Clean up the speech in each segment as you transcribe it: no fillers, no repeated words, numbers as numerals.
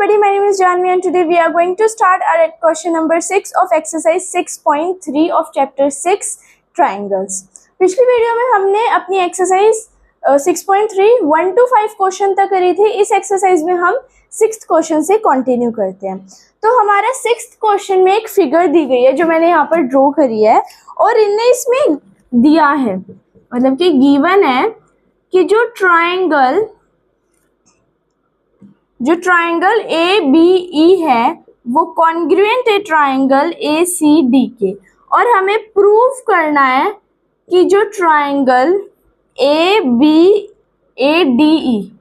everybody, my name is Janvi and today we are going to start our question number 6 of exercise 6.3 of chapter 6 triangles. पिछली video में हमने अपनी exercise 6.3 1 to 5 question तक करी थी। इस एक्सरसाइज में हम 6th क्वेश्चन से कंटिन्यू करते हैं। तो हमारा 6th क्वेश्चन में एक फिगर दी गई है जो मैंने यहाँ पर ड्रॉ करी है और इनने इसमें दिया है, मतलब कि गिवन है कि जो ट्राइंगल ए बी ई है वो कॉन्ग्रुएंट है ट्राइंगल ए सी डी के, और हमें प्रूव करना है कि जो triangle A B A D E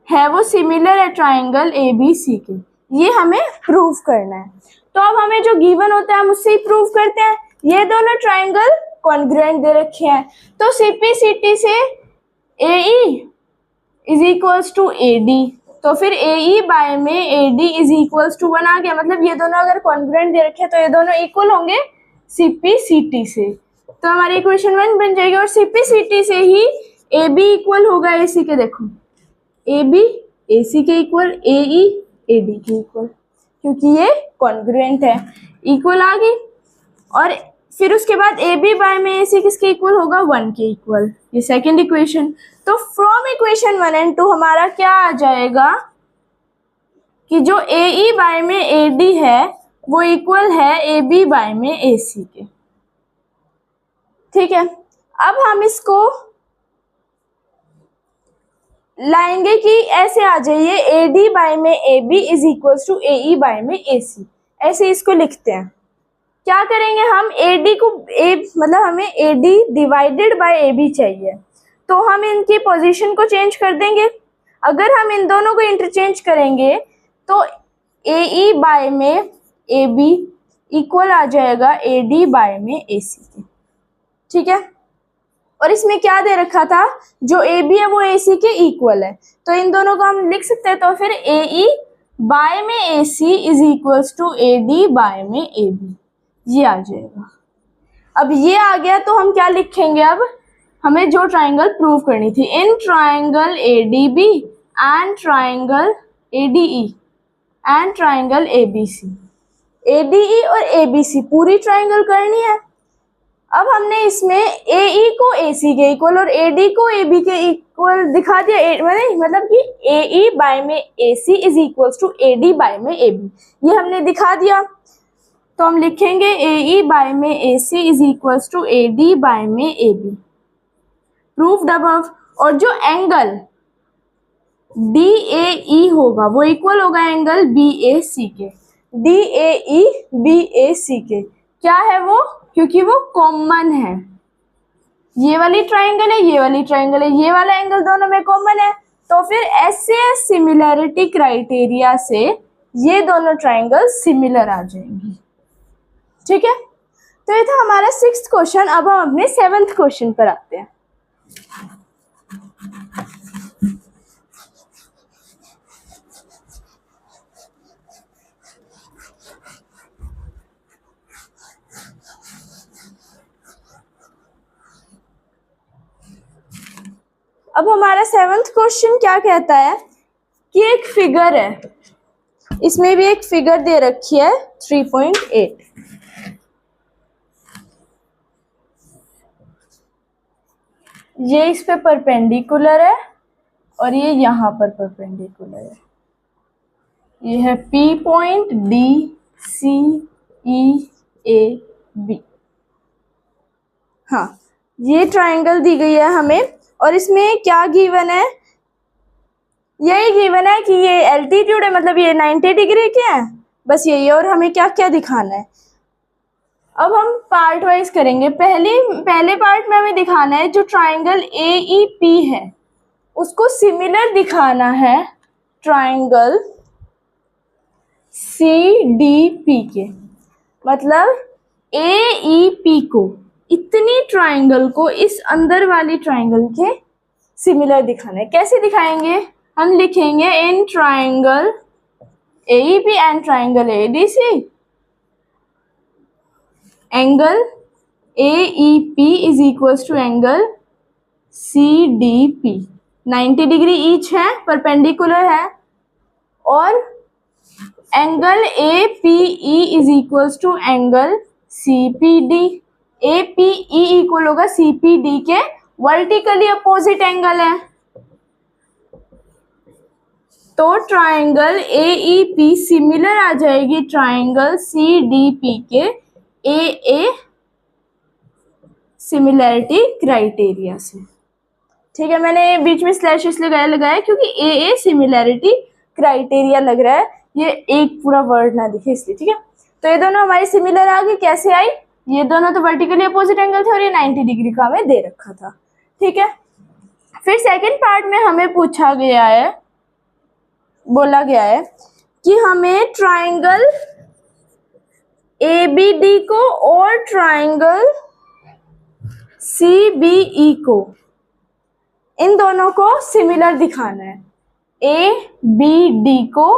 है वो सिमिलर है ट्राइंगल ए बी सी के। ये हमें प्रूव करना है। तो अब हमें जो गिवन होता है हम उससे ही प्रूव करते हैं। ये दोनों ट्राइंगल कॉन्ग्रुएंट दे रखे हैं, तो सीपीसीटी से A E is equals to A D, तो फिर ए ई बाय में A D is equals to 1 आ गया। मतलब ये दोनों अगर कॉन्ग्रुएंट दे रखे हैं तो ये दोनों इक्वल होंगे सीपीसीटी से, तो हमारी इक्वेशन 1 बन जाएगी। और सीपीसीटी से ही ए बी इक्वल होगा ए सी के, देखो ए बी ए सी के equal, A E A D के इक्वल, क्योंकि ये कॉन्ग्रुएंट है, इक्वल आ गई। और फिर उसके बाद ए बी बाय में ए सी किसके इक्वल होगा, 1 के इक्वल, ये सेकंड इक्वेशन। तो फ्रॉम इक्वेशन 1 and 2 हमारा क्या आ जाएगा कि जो ए ई बाय में ए डी है वो इक्वल है ए बी बाय में ए सी के। ठीक है, अब हम इसको लाएंगे कि ऐसे आ जाइए ए डी बाय में A B is equals to A E by में ए सी, ऐसे इसको लिखते हैं। क्या करेंगे हम, ए डी को मतलब हमें A D divided by A B चाहिए, तो हम इनकी पोजीशन को चेंज कर देंगे। अगर हम इन दोनों को इंटरचेंज करेंगे तो ए ई बाय में ए बी इक्वल आ जाएगा ए डी बाय में ए सी के। ठीक है, और इसमें क्या दे रखा था, जो ए बी है वो ए सी के इक्वल है, तो इन दोनों को हम लिख सकते हैं। तो फिर ए ई बाय में A C is equals to A D by में ए बी, ये आ जाएगा। अब ये आ गया तो हम क्या लिखेंगे, अब हमें जो ट्राइंगल प्रूव करनी थी, इन triangle A D B and triangle A D E and triangle A B C, A D E और ए बी सी पूरी ट्राइंगल करनी है। अब हमने इसमें ए ई को ए सी के इक्वल और ए डी को ए बी के इक्वल दिखा दिया, मतलब कि ए ई बाय में A C is equals to A D by में ए बी, ये हमने दिखा दिया। तो हम लिखेंगे ए ई बाय में A C is equals to A D by में ए बी, प्रूव्ड अबव। और जो एंगल डी ए ई होगा वो इक्वल होगा एंगल बी ए सी के, डी ए ई बी ए सी के। क्या है वो, क्योंकि वो कॉमन है, ये वाली ट्राइंगल है, ये वाली ट्राइंगल है, ये वाला एंगल दोनों में कॉमन है, तो फिर ऐसे सिमिलैरिटी क्राइटेरिया से ये दोनों ट्राइंगल सिमिलर आ जाएंगी। ठीक है, तो ये था हमारा 6th क्वेश्चन। अब हम अपने 7th क्वेश्चन पर आते हैं। अब हमारा 7th क्वेश्चन क्या कहता है कि एक फिगर है, इसमें भी एक फिगर दे रखी है 3.8, ये इस पे परपेंडिकुलर है और ये यहाँ पर परपेंडिकुलर है। ये है P point, D, C, E, A, B। हाँ, ये ट्राइंगल दी गई है हमें, और इसमें क्या गिवन है, यही गिवन है कि ये एल्टीट्यूड है, मतलब ये 90 डिग्री के हैं, बस यही। और हमें क्या क्या दिखाना है, अब हम पार्ट वाइज करेंगे। पहले पार्ट में हमें दिखाना है जो ट्राइंगल ए ई पी है उसको सिमिलर दिखाना है ट्राइंगल सी डी पी के, मतलब ए ई पी को, इतनी ट्राइंगल को इस अंदर वाली ट्राइंगल के सिमिलर दिखाना है। कैसे दिखाएंगे, हम लिखेंगे in triangle A E P and triangle A D C, angle A E P is equals to angle C D P, 90 degree each है, परपेंडिकुलर है, और angle A P E is equals to angle C P D. A P E equal होगा C P D के vertically opposite angle है, तो triangle A E P similar आ जाएगी triangle सी D P के ए सिमिलैरिटी क्राइटेरिया से। ठीक है, मैंने बीच में स्लैश इसलिए लगाया क्योंकि ए सिमिलैरिटी क्राइटेरिया लग रहा है, ये एक पूरा वर्ड ना दिखे इसलिए। ठीक है, तो ये दोनों हमारी सिमिलर आ गई। कैसे आई? ये दोनों तो वर्टिकली अपोजिट एंगल थे और ये 90 डिग्री का हमें दे रखा था। ठीक है, फिर सेकंड पार्ट में हमें पूछा गया है, बोला गया है कि हमें ट्राइंगल ए बी डी को और ट्राइंगल सी बी ई को, इन दोनों को सिमिलर दिखाना है। ए बी डी को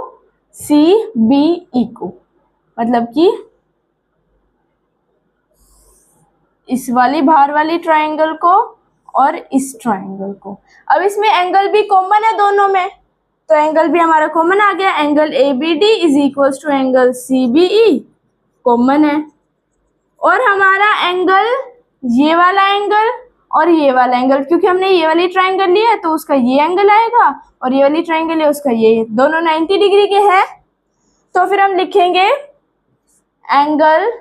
सी बी ई को, मतलब कि इस वाली बाहर वाली ट्राइंगल को और इस ट्राइंगल को। अब इसमें एंगल भी कॉमन है दोनों में, तो एंगल भी हमारा कॉमन आ गया। Angle A B D is equals to angle C B E common है, और हमारा एंगल ये वाला एंगल और ये वाला एंगल, क्योंकि हमने ये वाली ट्राइंगल लिया है तो उसका ये एंगल आएगा, और ये वाली ट्राइंगल है उसका ये, दोनों 90 डिग्री के हैं। तो फिर हम लिखेंगे angle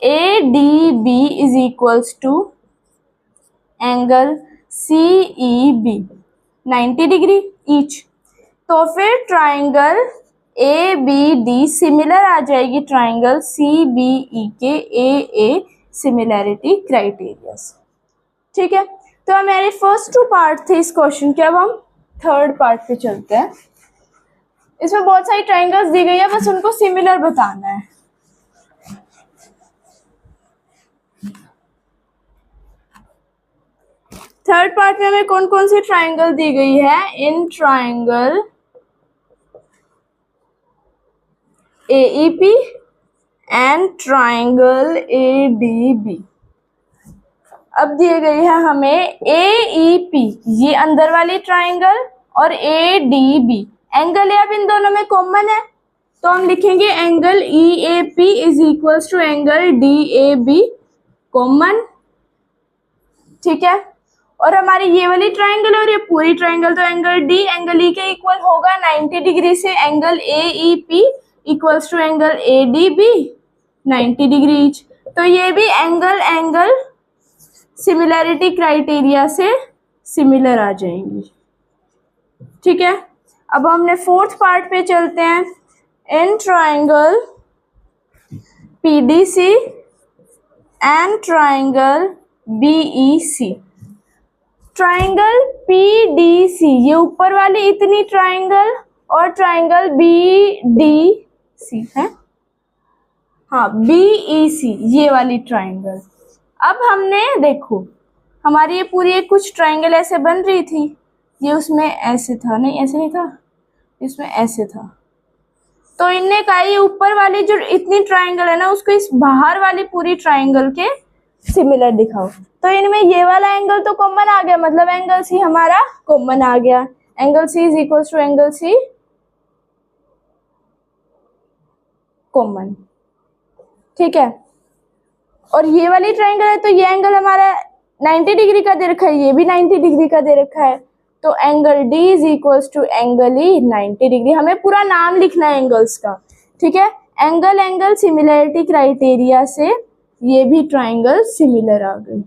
A D B is equals to angle C E B 90 degree each. तो फिर triangle A B D similar आ जाएगी ट्राइंगल सी बी ई के ए सिमिलैरिटी क्राइटेरिया से। ठीक है, तो हमारे फर्स्ट 2 पार्ट थे इस क्वेश्चन के। अब हम थर्ड पार्ट पे चलते हैं। इसमें बहुत सारी ट्राइंगल्स दी गई है, बस उनको सिमिलर बताना है। थर्ड पार्ट में हमें कौन कौन सी ट्राइंगल दी गई है? In triangle AEP and triangle ADB। अब दिए गई है हमें AEP, ये अंदर वाली ट्राइंगल, और ADB एंगल है, अब इन दोनों में कॉमन है, तो हम लिखेंगे angle EAP is equals to angle DAB common. ठीक है, और हमारी ये वाली ट्राइंगल और ये पूरी ट्राइंगल, तो एंगल D एंगल E के इक्वल होगा 90 डिग्री से। Angle AEP equals to angle ADB 90 degree each. तो ये भी एंगल सिमिलैरिटी क्राइटेरिया से सिमिलर आ जाएंगी। ठीक है, अब हमने फोर्थ पार्ट पे चलते हैं। In triangle PDC and triangle BEC। Triangle PDC ये ऊपर वाली इतनी ट्राइंगल, और ट्राइंगल BDC है, हाँ BEC ये वाली ट्राइंगल। अब हमने देखो, हमारी ये पूरी एक कुछ ट्राइंगल ऐसे बन रही थी, ये उसमें ऐसे था, नहीं ऐसे नहीं था, इसमें ऐसे था। तो इनने कहा ये ऊपर वाली जो इतनी ट्राइंगल है ना, उसको इस बाहर वाली पूरी ट्राइंगल के सिमिलर दिखाओ। तो इनमें ये वाला एंगल तो कॉमन आ गया, मतलब एंगल सी हमारा कॉमन आ गया। Angle C is equal to angle C common. ठीक है, और ये वाली ट्राइंगल है, तो ये एंगल हमारा 90 डिग्री का दे रखा है, ये भी 90 डिग्री का दे रखा है, तो angle D is equal to angle E 90 degree. हमें पूरा नाम लिखना है एंगल्स का। ठीक है, एंगल सिमिलैरिटी क्राइटेरिया से ये भी ट्राइंगल सिमिलर आ गई।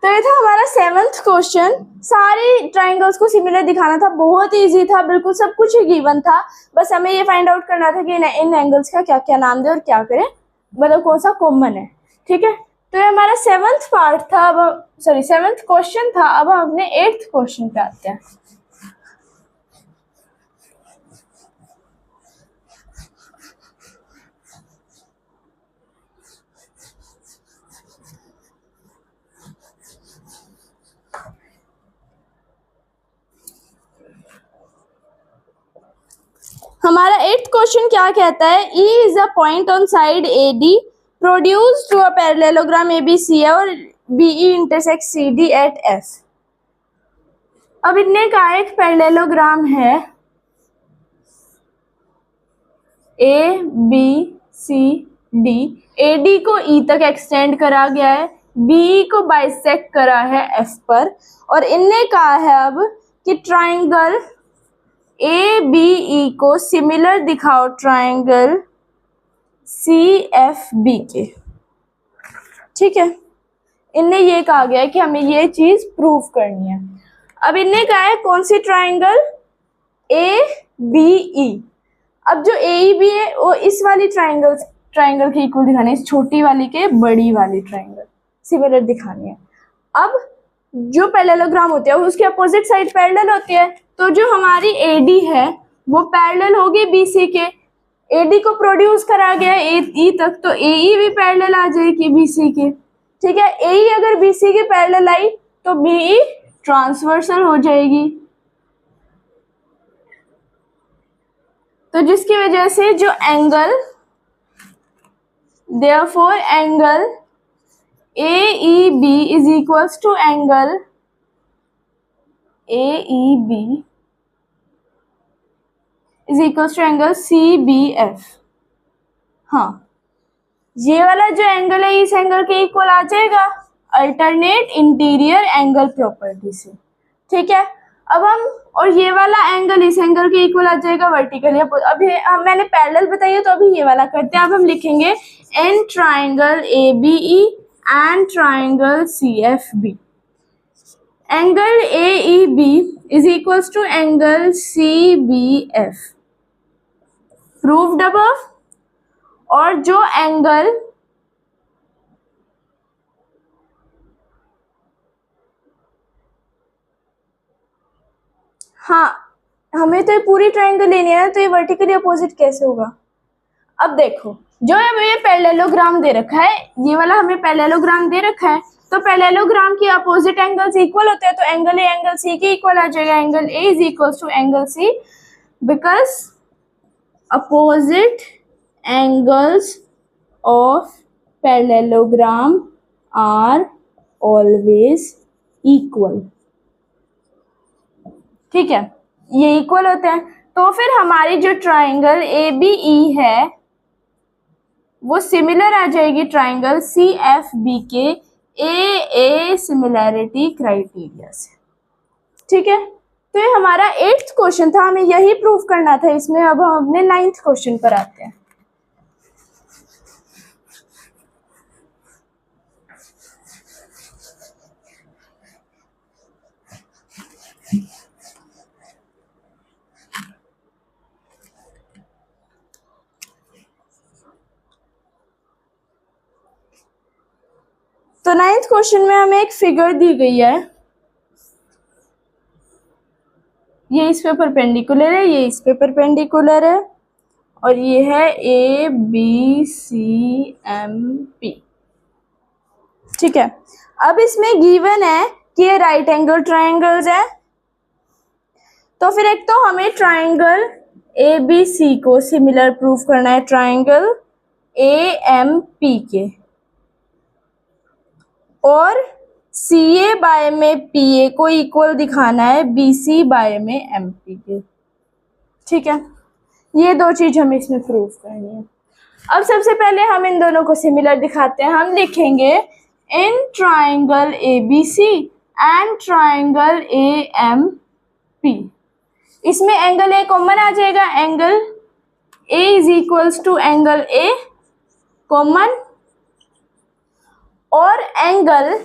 तो ये था हमारा 7th क्वेश्चन। सारी ट्राइंगल्स को सिमिलर दिखाना था, बहुत इजी था, बिल्कुल सब कुछ ही गिवन था। बस हमें ये फाइंड आउट करना था कि इन एंगल्स का क्या क्या नाम दे और क्या करें, मतलब कौन सा कॉमन है। ठीक है, तो ये हमारा 7th पार्ट था। अब 7th क्वेश्चन था। अब हम अपने 8th क्वेश्चन पे आते हैं। हमारा 8th क्वेश्चन क्या कहता है? E is a point on side AD produce to a parallelogram ABC और BE intersect CD at F। अब इनने कहा एक पैरेललोग्राम है A B C D, A D को ई तक एक्सटेंड करा गया है, बी को बाइसेक्ट करा है एफ पर, और इनने कहा है अब कि ट्राइंगल ए बी ई को सिमिलर दिखाओ ट्राइंगल सी एफ बी के। ठीक है, इनने ये कहा गया है कि हमें ये चीज प्रूव करनी है। अब इनने कहा है कौन सी ट्राइंगल, ए बी ई। अब जो ए ई बी है वो इस वाली ट्राइंगल के इक्वल दिखाने, इस छोटी वाली के बड़ी वाली ट्राइंगल सिमिलर दिखानी है। अब जो पैरेललोग्राम होते हैं उसके अपोजिट साइड पैरेलल होती है, तो जो हमारी ए डी है वो पैरेलल होगी बी सी के। ए डी को प्रोड्यूस करा गया ए ई तक, तो ए ई भी पैरेलल आ जाएगी बी सी के। ठीक है, ए ई अगर बी सी के पैरेलल आई तो बी ई ट्रांसवर्सल हो जाएगी, तो जिसकी वजह से जो angle, therefore angle A E B is equals to angle A E B is equals to angle C B F. हाँ, ये वाला जो एंगल है इस एंगल के इक्वल आ जाएगा अल्टरनेट इंटीरियर एंगल प्रॉपर्टी से। ठीक है, अब हम, और ये वाला एंगल इस एंगल के इक्वल आ जाएगा वर्टिकली। अब मैंने पैरेलल बताई है तो अभी ये वाला करते हैं। अब हम लिखेंगे in triangle A B E and triangle C F B. Angle A E B is equals to angle C B F, proved above. और जो एंगल हाँ, हमें तो ये पूरी ट्राइंगल लेनी है, तो ये वर्टिकली अपोजिट कैसे होगा। अब देखो, जो हमें ये पैरेललोग्राम दे रखा है, ये वाला हमें पैरेललोग्राम दे रखा है, तो पैरेललोग्राम के अपोजिट एंगल्स इक्वल होते हैं, तो एंगल ए एंगल सी के इक्वल आ जाएगा। Angle A is equals to angle C because opposite angles of parallelogram are always equal. ठीक है, ये इक्वल होते हैं, तो फिर हमारी जो ट्राइंगल ए बी ई है वो सिमिलर आ जाएगी ट्राइंगल सी एफ बी के ए सिमिलैरिटी क्राइटेरिया से। ठीक है, तो ये हमारा 8th क्वेश्चन था, हमें यही प्रूव करना था इसमें। अब हम अपने 9th क्वेश्चन पर आते हैं। तो 9th क्वेश्चन में हमें एक फिगर दी गई है, ये इस पे परपेंडिकुलर है, ये इस पे परपेंडिकुलर है, और ये है A B C M P. ठीक है, अब इसमें गिवन है कि ये राइट एंगल ट्राइंगल्स है, तो फिर एक तो हमें ट्राइंगल ए बी सी को सिमिलर प्रूफ करना है ट्राइंगल ए एम पी के, और सी ए बाय में पी ए को इक्वल दिखाना है बी सी बाय में एम पी के। ठीक है, ये दो चीज हमें इसमें प्रूव करनी है। अब सबसे पहले हम इन दोनों को सिमिलर दिखाते हैं। हम लिखेंगे in triangle A B C and triangle A M P. इसमें एंगल ए कॉमन आ जाएगा, angle A is equals to angle A common, और angle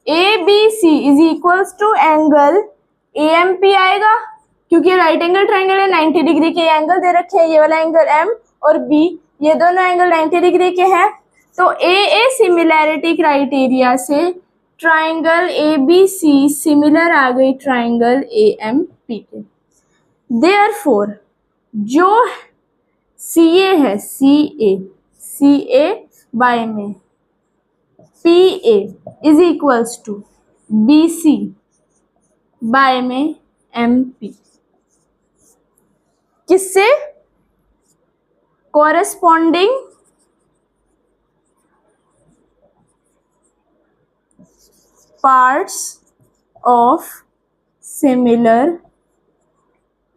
A B C is equals to angle A M P आएगा, क्योंकि right angle triangle है, 90 degree के angle दे रखे हैं, ये वाला एंगल एम और बी, ये दोनों एंगल 90 डिग्री के हैं। तो ए सिमिलैरिटी क्राइटेरिया से triangle A B C similar आ गई ट्राइंगल ए एम पी के। देयरफॉर जो सी ए है, सी ए बाय में P A is equals to B C by में एम पी, किससे corresponding parts of similar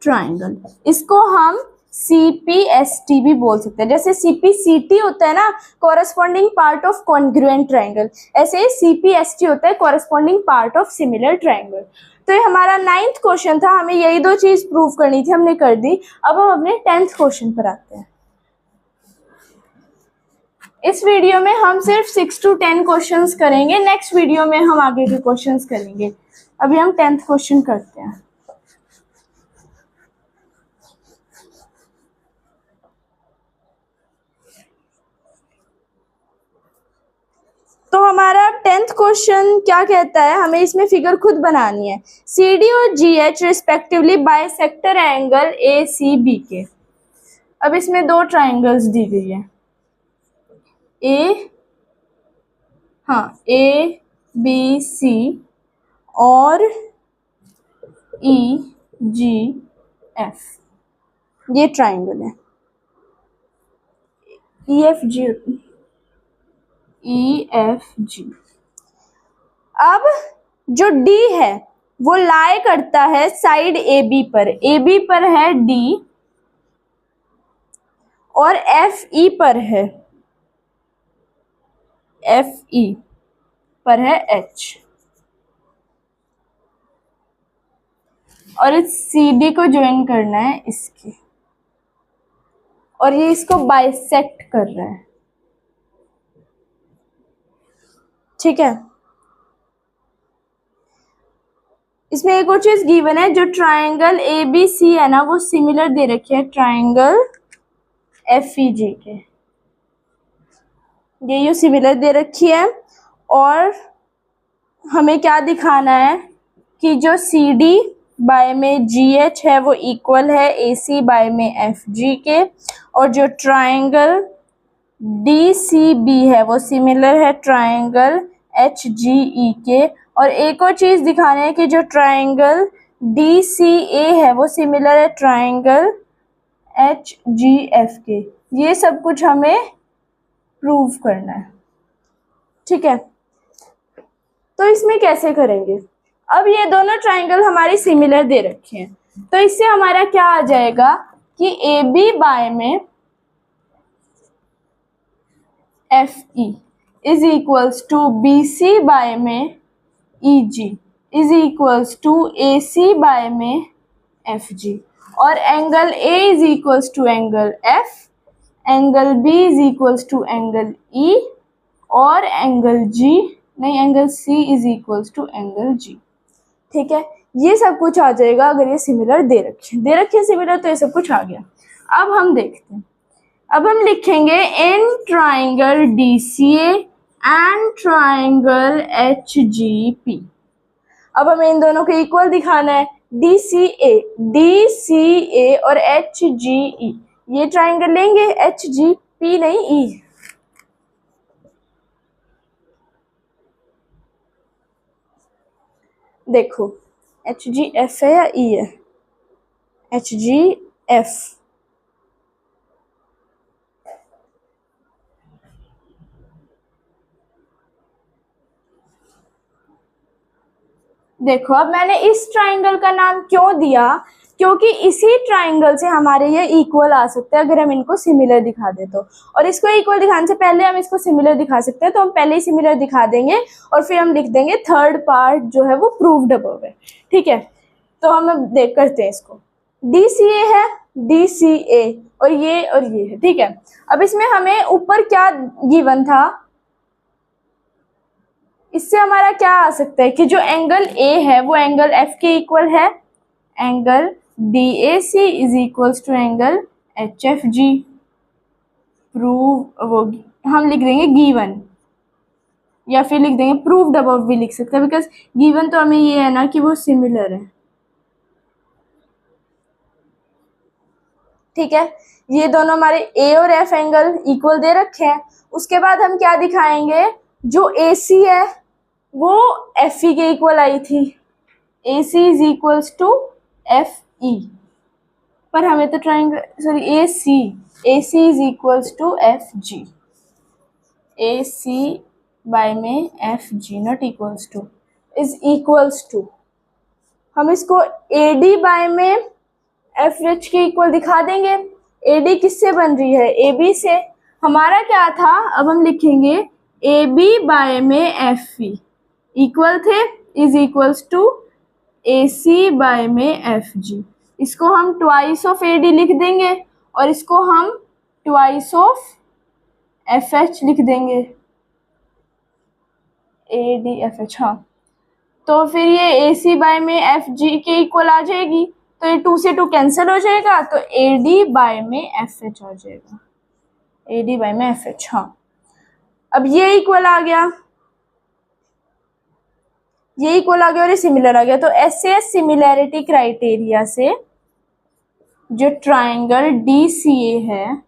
triangle. इसको हम CPST भी बोल सकते हैं। जैसे CPCT होता है ना, corresponding part of congruent triangle, ऐसे ही CPST होता है corresponding part of similar triangle. तो ये हमारा 9th क्वेश्चन था, हमें यही दो चीज प्रूव करनी थी, हमने कर दी। अब हम अपने 10th क्वेश्चन पर आते हैं। इस वीडियो में हम सिर्फ 6 to 10 क्वेश्चंस करेंगे, नेक्स्ट वीडियो में हम आगे के क्वेश्चंस करेंगे। अभी हम 10th क्वेश्चन करते हैं। तो हमारा 10th क्वेश्चन क्या कहता है, हमें इसमें फिगर खुद बनानी है। CD और GH respectively bisector angle ACB के। अब इसमें दो ट्राइंगल्स दी गई है, ABC और EGF, ये ट्राइंगल है। EFG। अब जो D है वो लाई करता है साइड AB पर, AB पर है D और FE पर है, FE पर है H, और इस CD को ज्वाइन करना है इसके, और ये इसको बाइसेक्ट कर रहा है। ठीक है, इसमें एक और चीज गिवन है, जो ट्राइंगल ABC है ना वो सिमिलर दे रखी है ट्राइंगल FEG के, ये सिमिलर दे रखी है। और हमें क्या दिखाना है कि जो CD बाय में GH है वो इक्वल है AC बाय में FG के, और जो ट्राइंगल DCB है वो सिमिलर है ट्राइंगल HGE के। और एक और चीज दिखाना है कि जो ट्राइंगल DCA है वो सिमिलर है ट्राइंगल HGF के। ये सब कुछ हमें प्रूव करना है। ठीक है, तो इसमें कैसे करेंगे। अब ये दोनों ट्राइंगल हमारी सिमिलर दे रखे हैं, तो इससे हमारा क्या आ जाएगा कि AB बाय में FE is equals to BC by में EG is equals to AC by में FG, और angle A is equals to angle F, angle B is equals to angle E, और angle C is equals to angle G। ठीक है, ये सब कुछ आ जाएगा अगर ये सिमिलर दे रखे सिमिलर, तो ये सब कुछ आ गया। अब हम देखते हैं, अब हम लिखेंगे in triangle DCA and triangle HGP। अब हमें इन दोनों को इक्वल दिखाना है, DCA और HGE, ये ट्राइंगल लेंगे, HGP नहीं E। देखो HGF है या E है, HGF। देखो अब मैंने इस ट्राइंगल का नाम क्यों दिया, क्योंकि इसी ट्राइंगल से हमारे ये इक्वल आ सकते हैं अगर हम इनको सिमिलर दिखा दे तो। और इसको इक्वल दिखाने से पहले हम इसको सिमिलर दिखा सकते हैं, तो हम पहले ही सिमिलर दिखा देंगे और फिर हम लिख देंगे थर्ड पार्ट जो है वो प्रूव्ड अबव है। ठीक है, तो हम देख करते हैं इसको, DCA है, DCA और ये है। ठीक है, अब इसमें हमें ऊपर क्या गिवन था, इससे हमारा क्या आ सकता है कि जो एंगल A है वो एंगल F के इक्वल है, angle DAC is equals to angle HFG। Prove वो हम लिख देंगे गिवन, या फिर लिख देंगे प्रूव्ड अबव भी लिख सकते हैं, बिकॉज गिवन तो हमें ये है ना कि वो सिमिलर है। ठीक है, ये दोनों हमारे A और F एंगल इक्वल दे रखे हैं। उसके बाद हम क्या दिखाएंगे, जो AC है वो FE के इक्वल आई थी, AC is equals to FE, पर हमें तो triangle AC is equals to FG, AC by में FG not equals to, is equals to. हम इसको AD बाय में FH के इक्वल दिखा देंगे। AD किससे बन रही है? AB से। हमारा क्या था, अब हम लिखेंगे AB बाय में FE इक्वल थे is equals to AC by में FG। इसको हम ट्वाइस ऑफ AD लिख देंगे और इसको हम ट्वाइस ऑफ FH लिख देंगे, AD FH। हाँ, तो फिर ये AC बाय में FG के इक्वल आ जाएगी, तो ये 2 से 2 कैंसिल हो जाएगा, तो AD बाय में FH आ जाएगा, AD बाय में FH। हाँ, अब ये इक्वल आ गया, ये इक्वल आ गया और ये सिमिलर आ गया। तो SAS सिमिलैरिटी क्राइटेरिया से जो ट्राइंगल DCA है,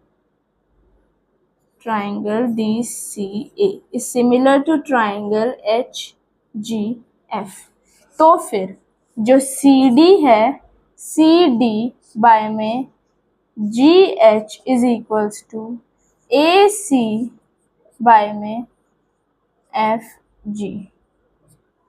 triangle DCA is similar to triangle HGF। तो फिर जो CD है, CD बाय में GH is equals to AC by में FG।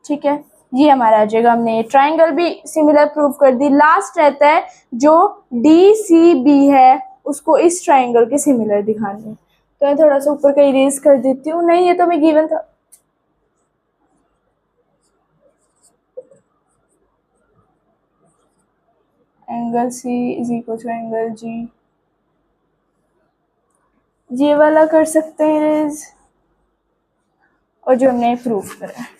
ठीक है, ये हमारा आ जाएगा। हमने ट्राइंगल भी सिमिलर प्रूव कर दी। लास्ट रहता है जो DCB है, उसको इस ट्राइंगल के सिमिलर दिखाने। तो मैं थोड़ा सा ऊपर का इरेज कर देती हूँ। नहीं, ये तो मैं गिवन था। Angle C is equal to angle G, ये वाला कर सकते हैं इरेज, और जो हमने प्रूव करा है।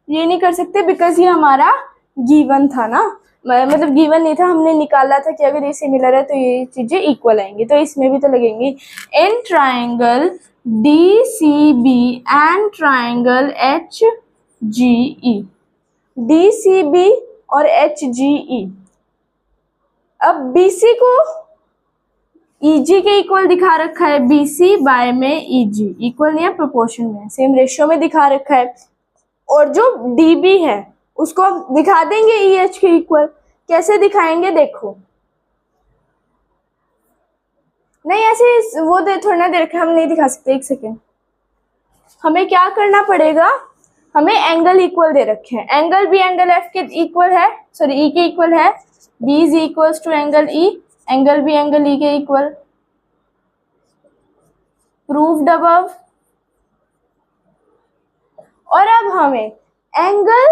ये नहीं कर सकते बिकॉज ये हमारा गिवन था ना, मतलब गिवन नहीं था, हमने निकाला था कि अगर ये सिमिलर है तो ये चीजें इक्वल आएंगी, तो इसमें भी तो लगेंगी। In triangle DCB and triangle HGE, DCB और HGE। अब BC को EG के इक्वल दिखा रखा है, BC बाय में EG इक्वल नहीं है, प्रोपोर्शन में, सेम रेशियो में दिखा रखा है। और जो DB है उसको दिखा देंगे EH के इक्वल। कैसे दिखाएंगे देखो, नहीं ऐसे वो दे थोड़ा ना दे रखा, हम नहीं दिखा सकते। एक सेकेंड, हमें क्या करना पड़ेगा, हमें एंगल इक्वल दे रखे हैं। एंगल B एंगल F के इक्वल है, सॉरी E के इक्वल है। B is equals to angle E, angle B angle E के इक्वल। Proved above. और अब हमें एंगल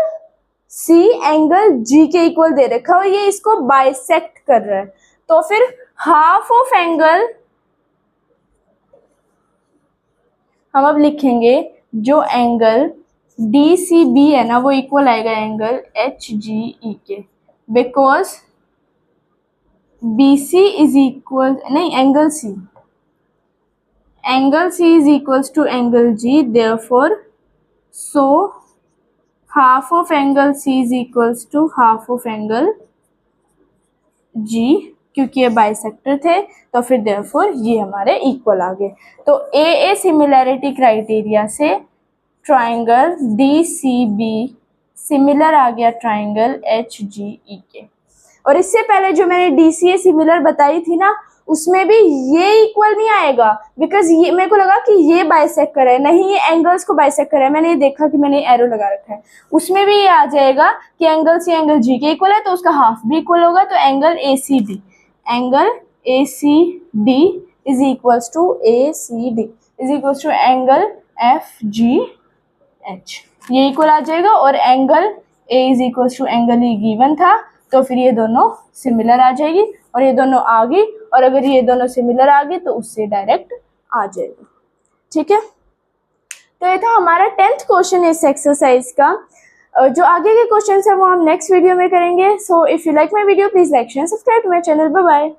C एंगल G के इक्वल दे रखा है और ये इसको बाइसेक्ट कर रहा है, तो फिर हाफ ऑफ एंगल हम अब लिखेंगे, जो एंगल DCB है ना वो इक्वल आएगा एंगल HGE के, बिकॉज BC इज इक्वल, नहीं angle C is equals to angle G, therefore so half of angle C is equals to half of angle G, क्योंकि ये बाइसेक्टर थे, तो फिर देयरफॉर ये हमारे इक्वल आ गए। तो AA सिमिलैरिटी क्राइटेरिया से ट्राइंगल DCB सिमिलर आ गया ट्राइंगल HGE के। और इससे पहले जो मैंने DCA सिमिलर बताई थी ना, उसमें भी ये इक्वल नहीं आएगा, बिकॉज ये मेरे को लगा कि ये बाइसेक्ट कर रहा है, नहीं ये एंगल्स को बाइसेक्ट कर रहा है। मैंने ये देखा कि मैंने एरो लगा रखा है, उसमें भी ये आ जाएगा कि एंगल C एंगल G के इक्वल है, तो उसका हाफ भी इक्वल होगा। तो angle ACD is equals to ACD is equals to angle FGH, ये इक्वल आ जाएगा। और angle A is equals to angle E given था, तो फिर ये दोनों सिमिलर आ जाएगी और ये दोनों आ गई, और अगर ये दोनों सिमिलर आ गई तो उससे डायरेक्ट आ जाएगा। ठीक है, तो ये था हमारा 10th क्वेश्चन इस एक्सरसाइज का। जो आगे के क्वेश्चन है वो हम नेक्स्ट वीडियो में करेंगे। So if you like my video please like share subscribe to my channel. Bye bye.